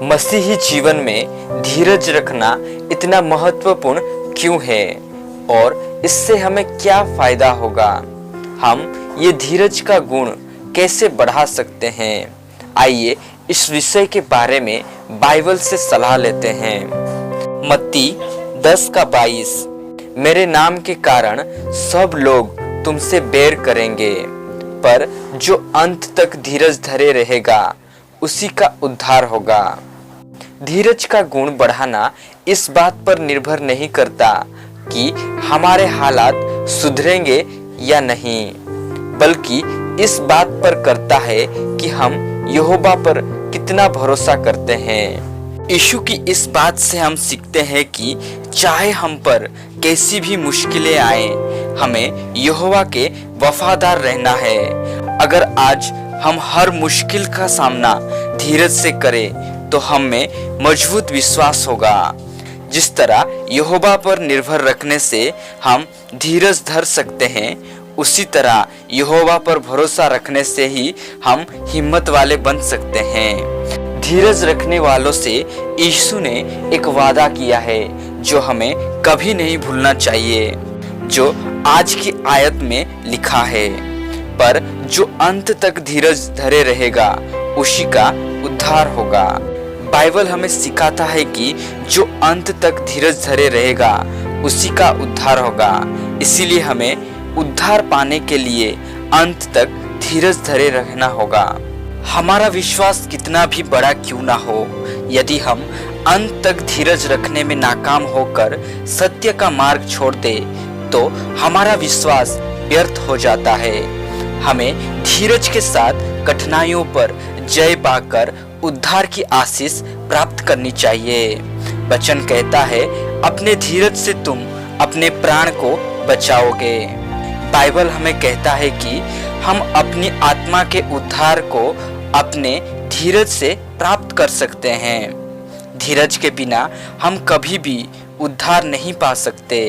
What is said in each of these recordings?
मसीही जीवन में धीरज रखना इतना महत्वपूर्ण क्यों है और इससे हमें क्या फायदा होगा? हम ये धीरज का गुण कैसे बढ़ा सकते हैं? आइए इस विषय के बारे में बाइबल से सलाह लेते हैं। मत्ती 10:22, मेरे नाम के कारण सब लोग तुमसे बैर करेंगे, पर जो अंत तक धीरज धरे रहेगा उसी का उद्धार होगा। धीरज का गुण बढ़ाना इस बात पर निर्भर नहीं करता कि हमारे हालात सुधरेंगे या नहीं, बल्कि इस बात पर करता है कि हम यहोवा पर कितना भरोसा करते हैं। यीशु की इस बात से हम सीखते हैं कि चाहे हम पर कैसी भी मुश्किलें आए, हमें यहोवा के वफादार रहना है। अगर आज हम हर मुश्किल का सामना धीरज से करें तो हम में मजबूत विश्वास होगा। जिस तरह यहोवा पर निर्भर रखने से हम धीरज धर सकते हैं, उसी तरह यहोवा पर भरोसा रखने से ही हम हिम्मत वाले बन सकते हैं। धीरज रखने वालों से यीशु ने एक वादा किया है जो हमें कभी नहीं भूलना चाहिए, जो आज की आयत में लिखा है, पर जो अंत तक धीरज धरे रहेगा उसी का उद्धार होगा। बाइबल हमें सिखाता है कि जो अंत तक धीरज धरे रहेगा उसी का उद्धार होगा। इसीलिए हमें उद्धार पाने के लिए अंत तक धीरज धरे रहना होगा। हमारा विश्वास कितना भी बड़ा क्यों ना हो, यदि हम अंत तक धीरज रखने में नाकाम होकर सत्य का मार्ग छोड़ दे तो हमारा विश्वास व्यर्थ हो जाता है। हमें धीरज के साथ कठिनाइयों पर जय पाकर उद्धार की आशीष प्राप्त करनी चाहिए। वचन कहता है, अपने धीरज से तुम अपने प्राण को बचाओगे। बाइबल हमें कहता है कि हम अपनी आत्मा के उद्धार को अपने धीरज से प्राप्त कर सकते हैं। धीरज के बिना हम कभी भी उद्धार नहीं पा सकते।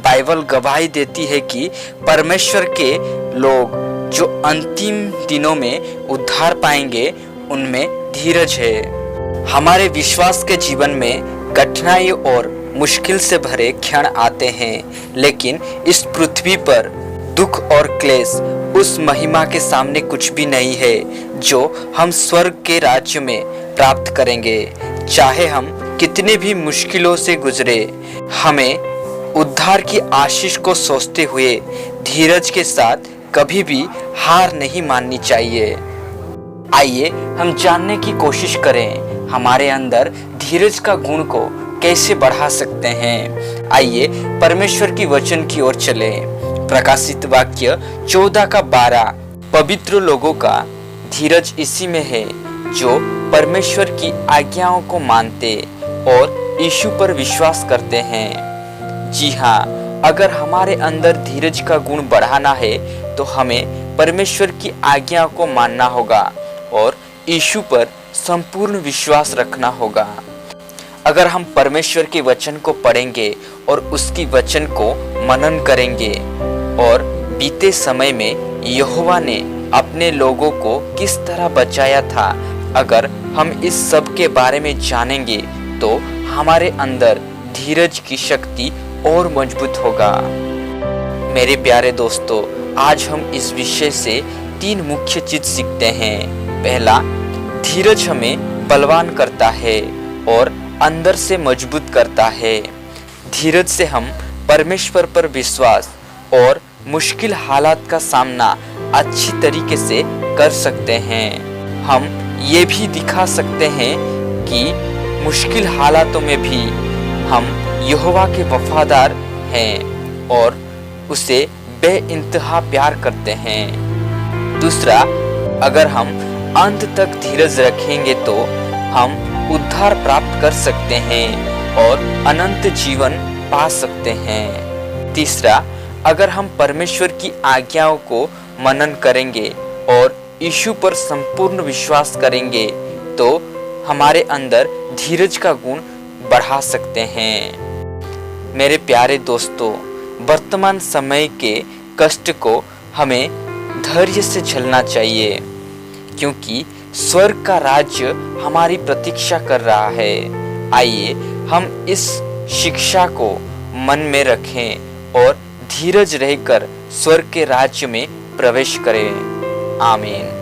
बाइबल गवाही देती है कि परमेश्वर के लोग जो अंतिम दिनों में उद्धार पाएंगे उनमें धीरज है। हमारे विश्वास के जीवन में कठिनाई और मुश्किल से भरे क्षण आते हैं, लेकिन इस पृथ्वी पर दुख और क्लेश उस महिमा के सामने कुछ भी नहीं है जो हम स्वर्ग के राज्य में प्राप्त करेंगे। चाहे हम कितने भी मुश्किलों से गुजरे, हमें उद्धार की आशीष को सोचते हुए धीरज के साथ कभी भी हार नहीं माननी चाहिए। आइए हम जानने की कोशिश करें हमारे अंदर धीरज का गुण को कैसे बढ़ा सकते हैं। आइए परमेश्वर की वचन की ओर चलें। प्रकाशित वाक्य 14:12, पवित्र लोगों का धीरज इसी में है जो परमेश्वर की आज्ञाओं को मानते और यीशु पर विश्वास करते हैं। जी हाँ, अगर हमारे अंदर धीरज का गुण बढ़ाना है तो हमें परमेश्वर की आज्ञा को मानना होगा और यीशु पर संपूर्ण विश्वास रखना होगा। अगर हम परमेश्वर के वचन को पढ़ेंगे और उसकी वचन को मनन करेंगे और बीते समय में यहोवा ने अपने लोगों को किस तरह बचाया था, अगर हम इस सब के बारे में जानेंगे तो हमारे अंदर धीरज की शक्ति और मजबूत होगा। मेरे प्यारे दोस्तों, आज हम इस विषय से 3 मुख्य चीज सीखते हैं। पहला, धीरज हमें बलवान करता है और अंदर से मजबूत करता है। धीरज से हम परमेश्वर पर विश्वास और मुश्किल हालात का सामना अच्छी तरीके से कर सकते हैं। हम ये भी दिखा सकते हैं कि मुश्किल हालातों में भी हम यहोवा के वफादार हैं और उसे बेइंतहा प्यार करते हैं। दूसरा, अगर हम अंत तक धीरज रखेंगे तो हम उद्धार प्राप्त कर सकते हैं और अनंत जीवन पा सकते हैं। तीसरा, अगर हम परमेश्वर की आज्ञाओं को मनन करेंगे और यीशु पर संपूर्ण विश्वास करेंगे तो हमारे अंदर धीरज का गुण बढ़ा सकते हैं। मेरे प्यारे दोस्तों, वर्तमान समय के कष्ट को हमें धैर्य से झेलना चाहिए, क्योंकि स्वर्ग का राज्य हमारी प्रतीक्षा कर रहा है। आइए हम इस शिक्षा को मन में रखें और धीरज रहकर स्वर्ग के राज्य में प्रवेश करें। आमीन।